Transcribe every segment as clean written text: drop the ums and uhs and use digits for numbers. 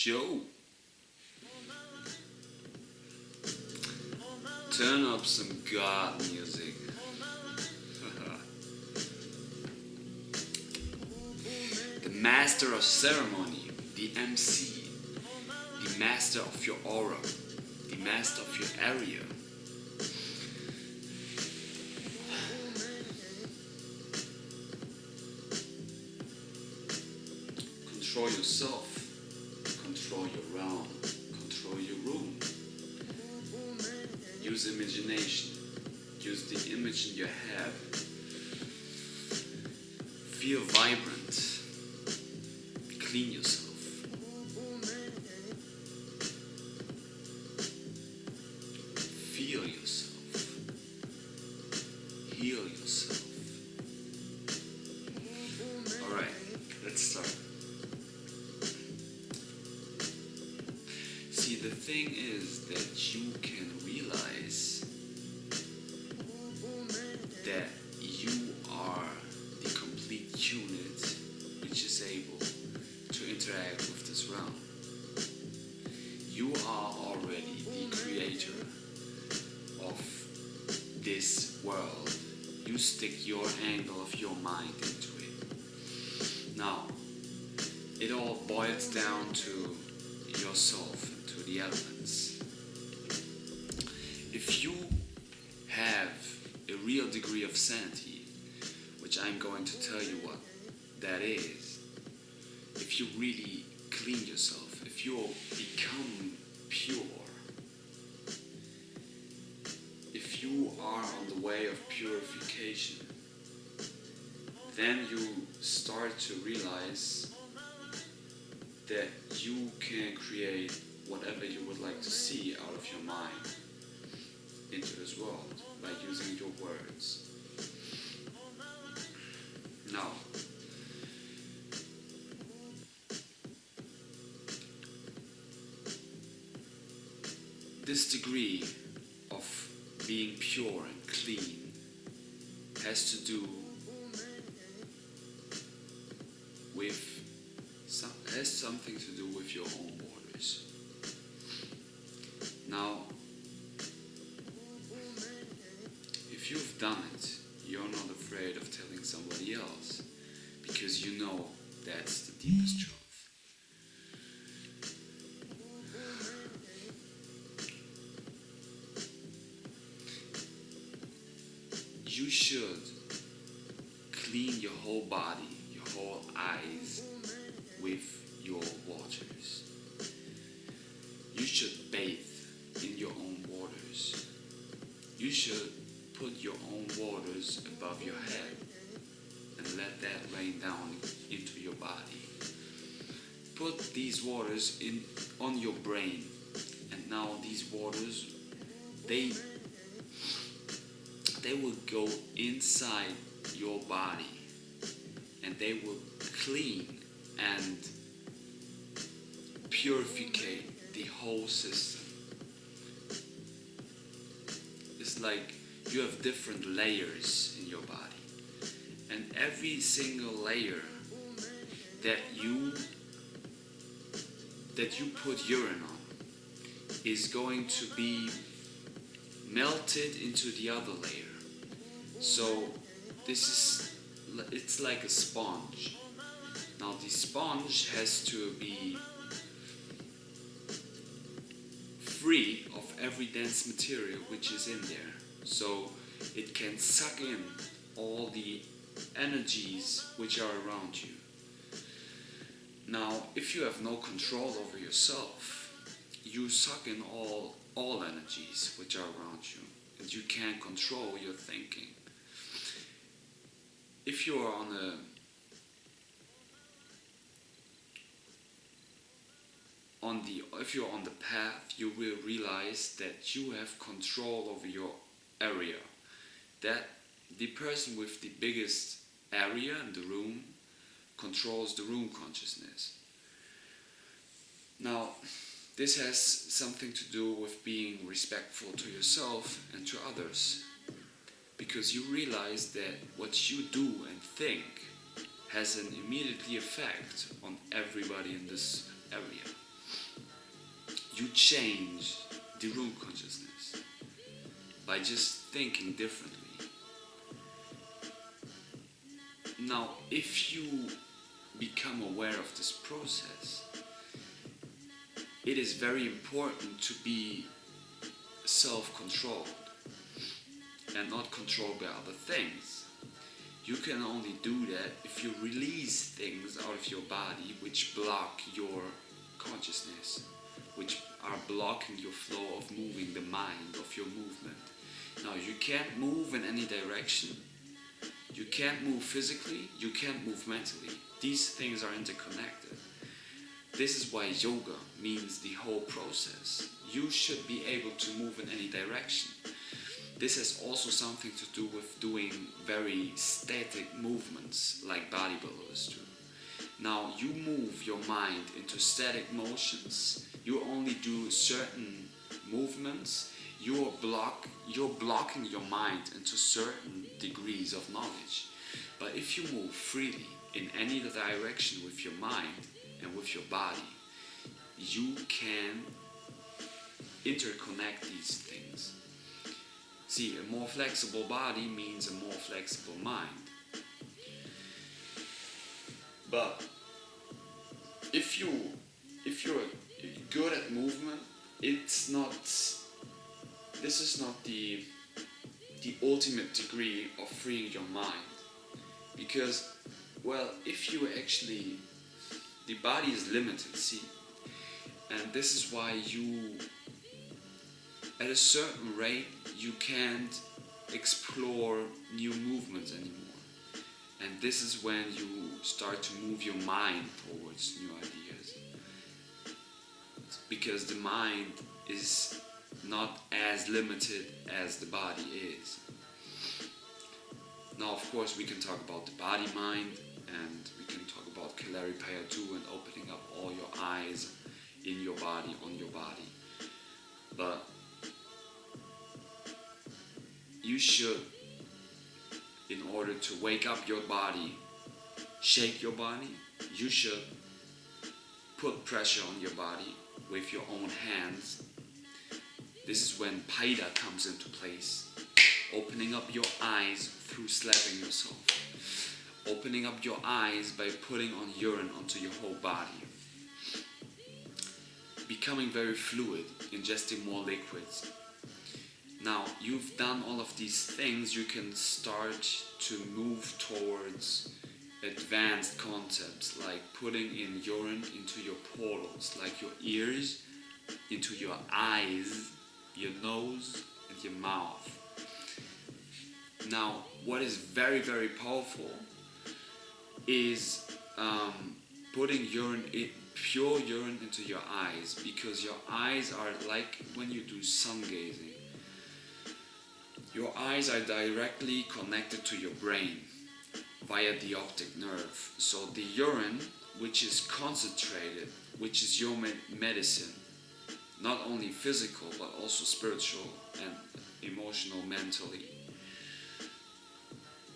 show. Turn up some God music. The master of ceremony, the MC, the master of your aura, the master of your area. Control yourself, control your realm, control your room. Use imagination, use the image in your head. Feel vibrant, clean yourself. Feel yourself, heal yourself. Alright, let's start. See, the thing is that you can realize that you are the complete unit which is able to interact with this realm. You are already the creator of this world. You stick your angle of your mind into it. Now, it all boils down to yourself and to the elements. If you have a real degree of sanity, which I'm going to tell you what that is, if you really clean yourself, if you become pure, if you are on the way of purification, then you start to realize that you can create whatever you would like to see out of your mind into this world by using your words. Now, this degree of being pure and clean has to do with has something to do with your own borders. Now, if you've done it, you're not afraid of telling somebody else, because you know that's the deepest truth. You should clean your whole body, your whole eyes with your waters. You should bathe in your own waters. You should put your own waters above your head and let that rain down into your body. Put these waters on your brain, and now these waters, they will go inside your body, and they will clean and purify the whole system. It's like you have different layers in your body, and every single layer that you put urine on is going to be melted into the other layer. So it's like a sponge. Now the sponge has to be free of every dense material which is in there, so it can suck in all the energies which are around you. Now, if you have no control over yourself, you suck in all energies which are around you, and you can't control your thinking. If you are if you're on the path, you will realize that you have control over your area. That the person with the biggest area in the room controls the room consciousness. Now, this has something to do with being respectful to yourself and to others, because you realize that what you do and think has an immediate effect on everybody in this area. you change the root consciousness by just thinking differently. Now, if you become aware of this process, it is very important to be self-controlled and not controlled by other things. You can only do that if you release things out of your body which block your consciousness, which are blocking your flow of moving the mind, of your movement. Now, you can't move in any direction. You can't move physically, you can't move mentally. These things are interconnected. This is why yoga means the whole process. You should be able to move in any direction. This has also something to do with doing very static movements like bodybuilders do. Now, you move your mind into static motions. You only do certain movements. You're blocking your mind into certain degrees of knowledge. But if you move freely in any direction with your mind and with your body, you can interconnect these things. See, a more flexible body means a more flexible mind. But if you're good at movement, this is not the ultimate degree of freeing your mind. Because, well, if you actually, the body is limited, see, and this is why you, at a certain rate, you can't explore new movements anymore. And this is when you start to move your mind towards new ideas. Because the mind is not as limited as the body is. Now, of course, we can talk about the Bodymind, and we can talk about Kalarippayat too, and opening up all your eyes in your body, on your body. But you should, in order to wake up your body, shake your body, you should put pressure on your body with your own hands. This is when Paida comes into place. Opening up your eyes through slapping yourself. Opening up your eyes by putting on urine onto your whole body. Becoming very fluid, ingesting more liquids. Now, you've done all of these things, you can start to move towards advanced concepts like putting in urine into your portals, like your ears, into your eyes, your nose, and your mouth. Now, what is very, very powerful is putting pure urine into your eyes, because your eyes are like when you do sun gazing. Your eyes are directly connected to your brain via the optic nerve. So the urine, which is concentrated, which is your medicine, not only physical but also spiritual and emotional, mentally.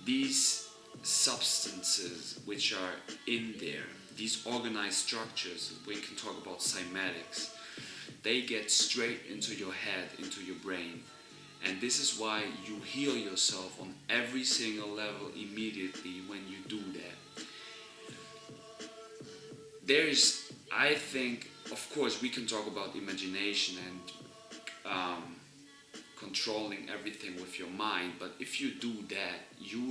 These substances which are in there, these organized structures, we can talk about cymatics, they get straight into your head, into your brain. And this is why you heal yourself on every single level immediately when you do that. There's, I think, of course, we can talk about imagination and controlling everything with your mind, but if you do that, you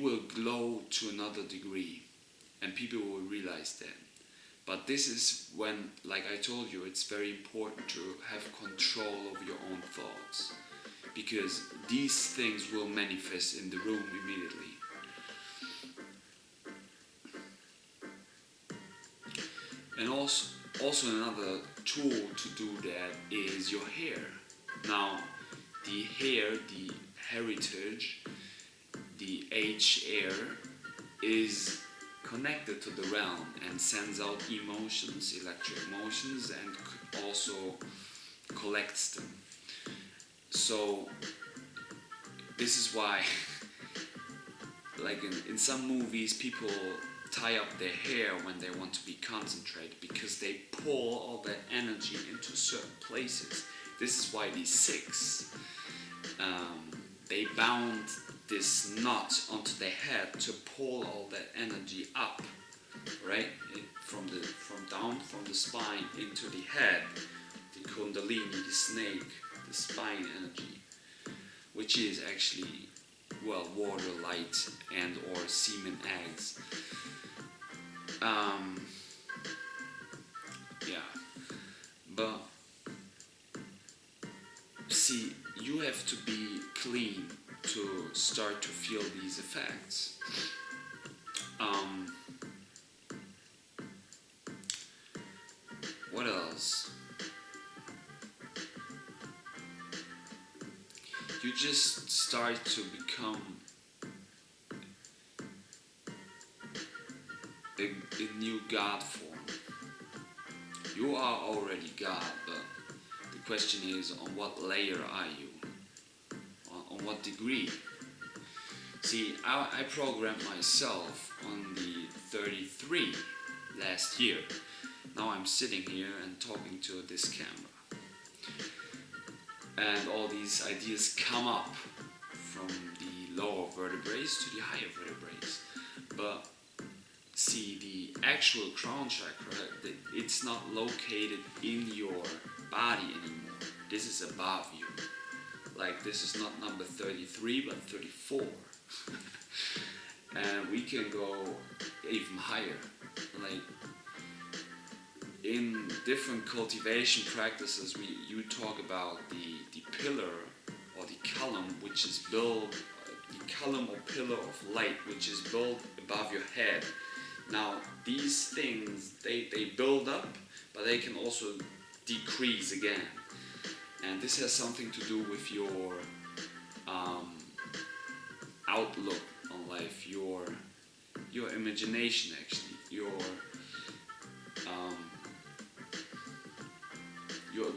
will glow to another degree, and people will realize that. But this is when, like I told you, it's very important to have control over your own thoughts, because these things will manifest in the room immediately. And also another tool to do that is your hair. Now, the hair, the heritage, the H-air is connected to the realm and sends out emotions, electric motions, and also collects them. So this is why, like in some movies, people tie up their hair when they want to be concentrated, because they pull all that energy into certain places. This is why these Sikhs, they bound this knot onto their head to pull all that energy up, right? From down from the spine into the head, the kundalini, the snake, the spine energy, which is actually, well, water, light, and or semen eggs. Yeah, but see, you have to be clean to start to feel these effects. What else? You just start to become a new God form. You are already God, but the question is, on what layer are you? On what degree? See, I programmed myself on the 33 last year. Now I'm sitting here and talking to this camera. And all these ideas come up from the lower vertebrae to the higher vertebrae. But see, the actual crown chakra, it's not located in your body anymore. This is above you. Like, this is not number 33 but 34. And we can go even higher. Like, in different cultivation practices, you talk about the pillar or the column, which is built, the column or pillar of light, which is built above your head. Now, these things, they build up, but they can also decrease again. And this has something to do with your outlook on life, your imagination, actually, your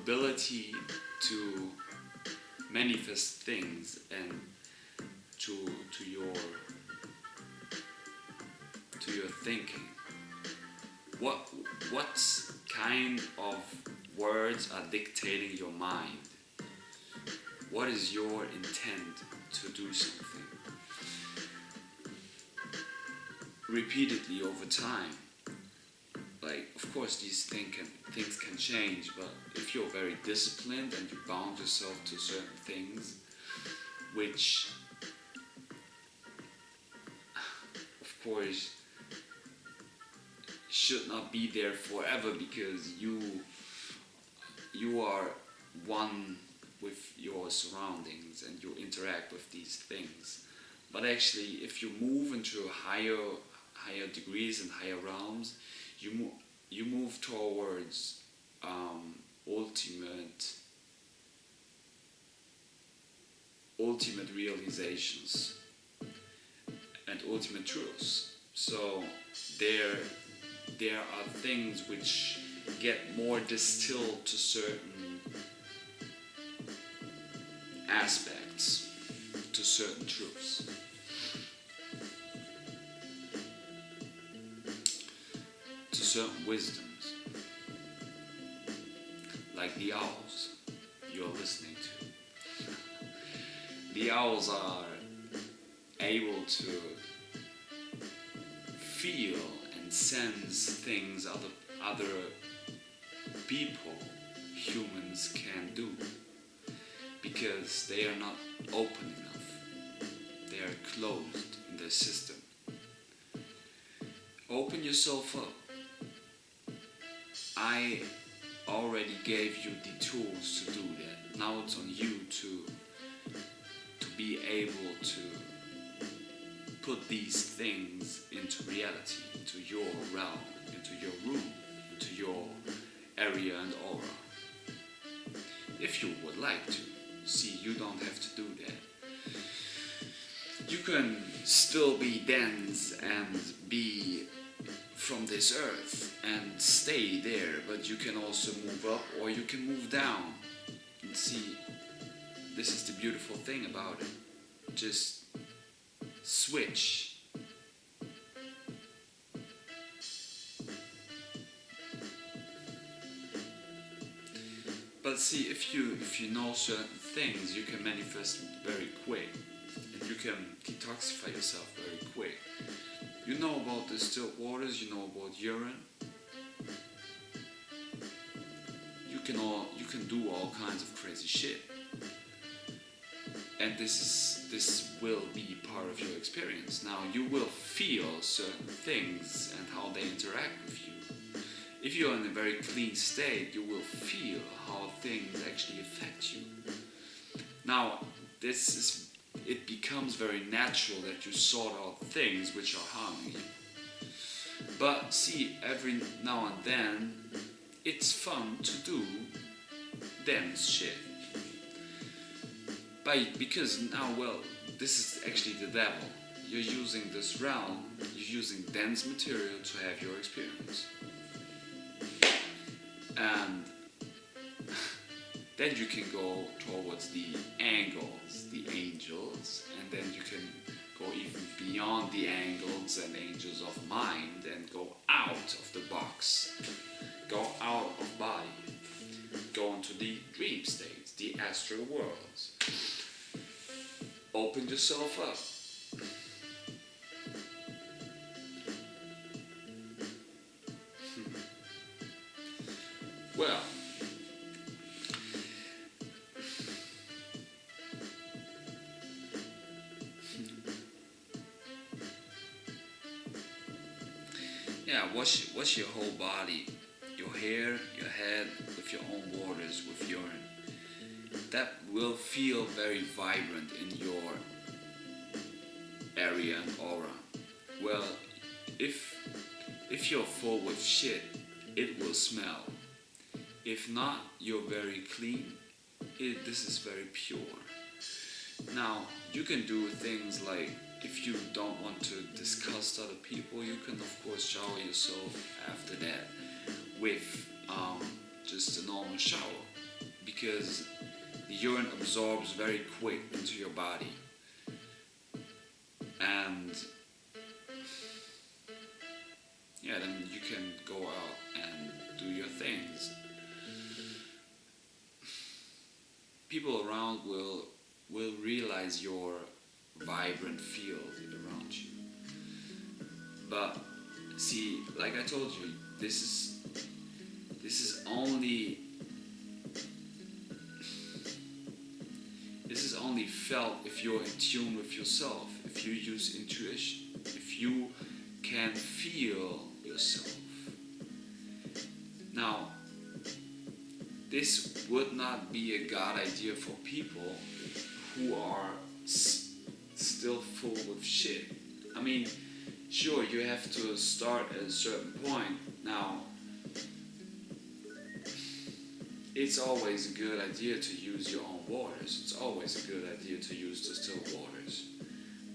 ability to manifest things, and to your thinking. What kind of words are dictating your mind? What is your intent to do something? Repeatedly over time. Like, of course, these things can change, but if you're very disciplined and you bound yourself to certain things, which, of course, should not be there forever, because you are one with your surroundings and you interact with these things. But actually, if you move into higher degrees and higher realms, you move towards ultimate realizations and ultimate truths. So there are things which get more distilled to certain aspects, to certain truths. To certain wisdoms, like the owls you're listening to. The owls are able to feel and sense things other people, humans, can do, because they are not open enough. They are closed in their system. Open yourself up. I already gave you the tools to do that. Now it's on you to be able to put these things into reality, into your realm, into your room, into your area and aura. If you would like to. See, you don't have to do that. You can still be dense and be from this earth and stay there, but you can also move up or you can move down. And see, this is the beautiful thing about it. Just switch. But see, if you know certain things, you can manifest very quick, and you can detoxify yourself very quick. You know about distilled waters, you know about urine. You can do all kinds of crazy shit, and this will be part of your experience. Now you will feel certain things and how they interact with you. If you're in a very clean state, you will feel how things actually affect you. Now it becomes very natural that you sort out things which are harming you. But see, every now and then it's fun to do dense shit. Because now, well, this is actually the devil. You're using this realm, you're using dense material to have your experience. And then you can go towards the angles, the angels, and then you can go even beyond the angles and angels of mind and go out of the box, go out of body, go into the dream states, the astral worlds. Open yourself up. Well, yeah, wash your whole body, your hair, your head, with your own waters, with urine. That will feel very vibrant in your Arian aura. Well, if you're full with shit, it will smell. If not, you're very clean. This is very pure. Now, you can do things like, if you don't want to disgust other people, you can of course shower yourself after that with just a normal shower, because the urine absorbs very quick into your body. And yeah, then you can go out and do your things. People around will realize your vibrant field around you. But see, like I told you, this is only felt if you're in tune with yourself, if you use intuition, if you can feel yourself. Now, this would not be a God idea for people who are still full of shit. I mean, sure, you have to start at a certain point. Now, it's always a good idea to use your own waters. It's always a good idea to use distilled waters.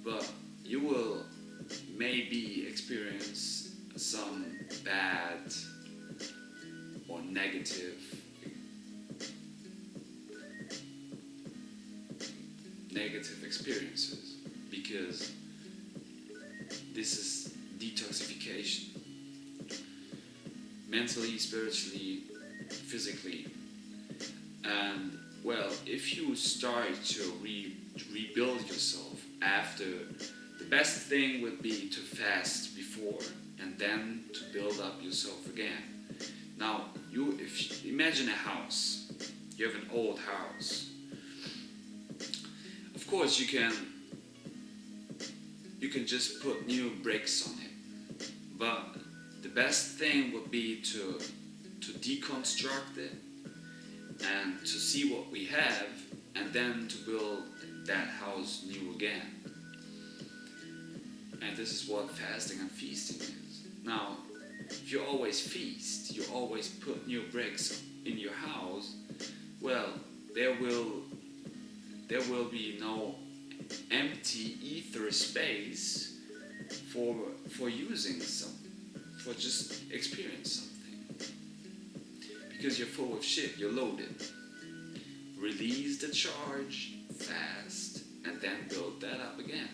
But you will maybe experience some bad or negative experiences, because this is detoxification, mentally, spiritually, physically. And well, if you start to rebuild yourself after, the best thing would be to fast before and then to build up yourself again. Now, if you imagine a house, you have an old house. Of course, you can just put new bricks on it, but the best thing would be to deconstruct it and to see what we have, and then to build that house new again. And this is what fasting and feasting is. Now, if you always feast, you always put new bricks in your house, well, there will be no empty ether space for using for just experience something. Because you're full of shit, you're loaded. Release the charge, fast, and then build that up again.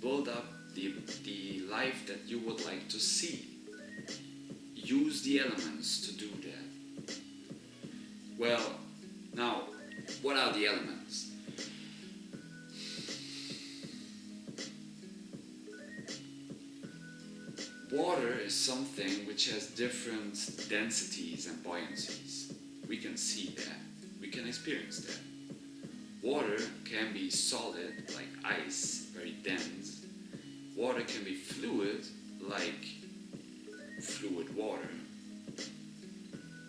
Build up the life that you would like to see. Use the elements to do that. Well, the elements? Water is something which has different densities and buoyancies. We can see that. We can experience that. Water can be solid, like ice, very dense. Water can be fluid, like fluid water,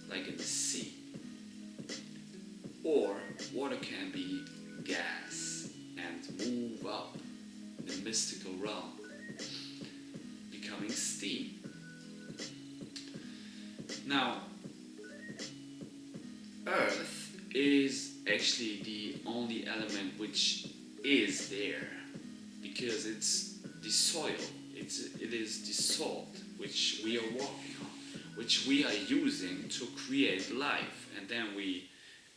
like in the sea. Or water can be gas and move up in the mystical realm, becoming steam. Now, Earth is actually the only element which is there, because it's the soil, it is the salt which we are walking on, which we are using to create life, and then we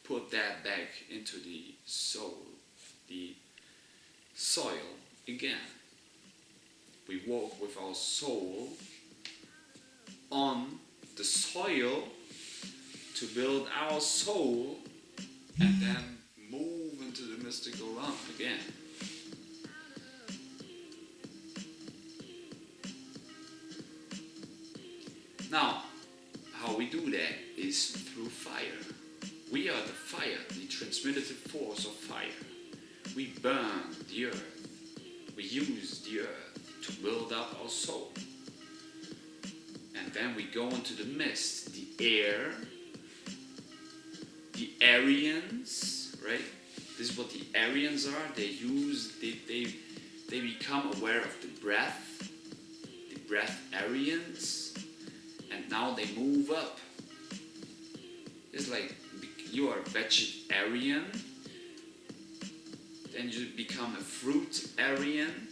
put that back into the soul, the soil again. We walk with our soul on the soil to build our soul and then move into the mystical realm again. Now, how we do that is through fire. We are the fire, the transmutative force of fire. We burn the earth. We use the earth to build up our soul. And then we go into the mist, the air, the Aryans, right? This is what the Aryans are. They become aware of the breath Aryans, and now they move up. It's like you are a vegetarian, then you become a fruit Aryan,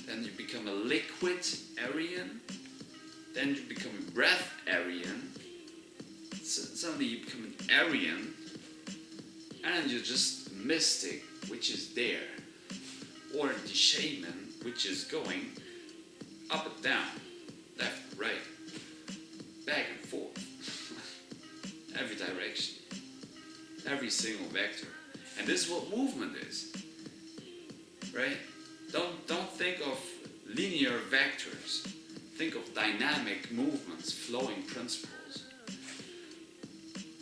then you become a liquid Aryan, then you become a breath Aryan, suddenly you become an Aryan, and you're just mystic, which is there, or the shaman, which is going up and down, left and right, back and forth, every direction, every single vector. And this is what movement is, right? Don't think of linear vectors. Think of dynamic movements, flowing principles.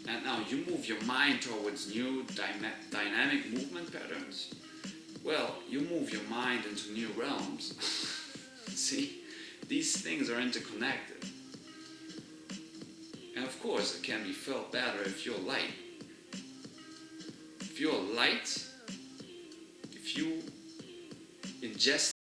And now you move your mind towards new dynamic movement patterns. Well, you move your mind into new realms. See, these things are interconnected. And of course, it can be felt better if you're light. If you're light, if you ingest